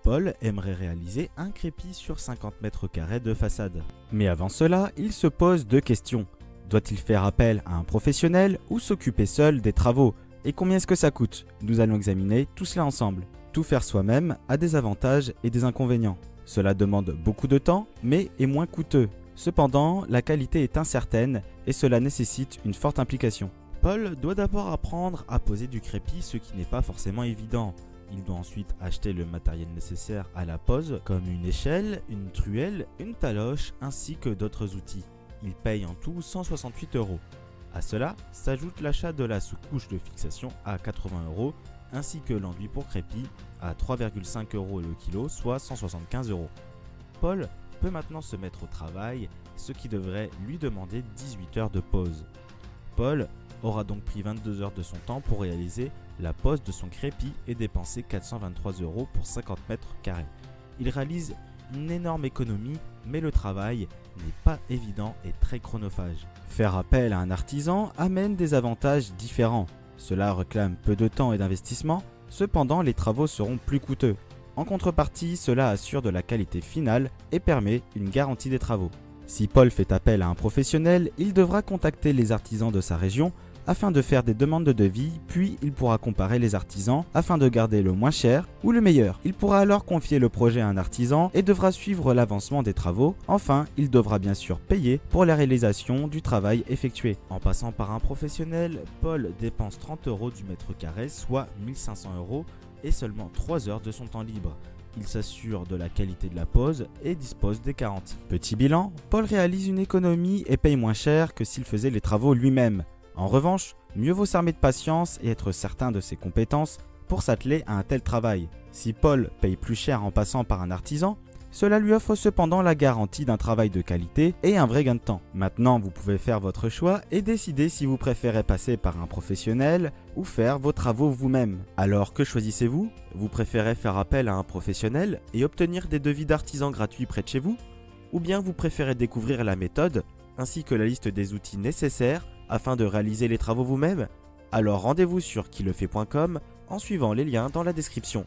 Paul aimerait réaliser un crépi sur 50 mètres carrés de façade. Mais avant cela, il se pose deux questions. Doit-il faire appel à un professionnel ou s'occuper seul des travaux? Et combien est-ce que ça coûte? Nous allons examiner tout cela ensemble. Tout faire soi-même a des avantages et des inconvénients. Cela demande beaucoup de temps, mais est moins coûteux. Cependant, la qualité est incertaine et cela nécessite une forte implication. Paul doit d'abord apprendre à poser du crépi, ce qui n'est pas forcément évident. Il doit ensuite acheter le matériel nécessaire à la pose, comme une échelle, une truelle, une taloche ainsi que d'autres outils. Il paye en tout 168 €. À cela s'ajoute l'achat de la sous-couche de fixation à 80 € ainsi que l'enduit pour crépi à 3,5 € le kilo, soit 175 €. Paul peut maintenant se mettre au travail, ce qui devrait lui demander 18 heures de pause. Paul aura donc pris 22 heures de son temps pour réaliser la pose de son crépi et dépenser 423 € pour 50 mètres carrés. Il réalise une énorme économie, mais le travail n'est pas évident et très chronophage. Faire appel à un artisan amène des avantages différents. Cela réclame peu de temps et d'investissement, cependant les travaux seront plus coûteux. En contrepartie, cela assure de la qualité finale et permet une garantie des travaux. Si Paul fait appel à un professionnel, il devra contacter les artisans de sa région afin de faire des demandes de devis, puis il pourra comparer les artisans afin de garder le moins cher ou le meilleur. Il pourra alors confier le projet à un artisan et devra suivre l'avancement des travaux. Enfin, il devra bien sûr payer pour la réalisation du travail effectué. En passant par un professionnel, Paul dépense 30 € du mètre carré, soit 1500 € et seulement 3 heures de son temps libre. Il s'assure de la qualité de la pose et dispose des garanties. Petit bilan, Paul réalise une économie et paye moins cher que s'il faisait les travaux lui-même. En revanche, mieux vaut s'armer de patience et être certain de ses compétences pour s'atteler à un tel travail. Si Paul paye plus cher en passant par un artisan, cela lui offre cependant la garantie d'un travail de qualité et un vrai gain de temps. Maintenant, vous pouvez faire votre choix et décider si vous préférez passer par un professionnel ou faire vos travaux vous-même. Alors que choisissez-vous? Vous préférez faire appel à un professionnel et obtenir des devis d'artisans gratuits près de chez vous? Ou bien vous préférez découvrir la méthode ainsi que la liste des outils nécessaires afin de réaliser les travaux vous-même? Alors rendez-vous sur quilefait.com en suivant les liens dans la description.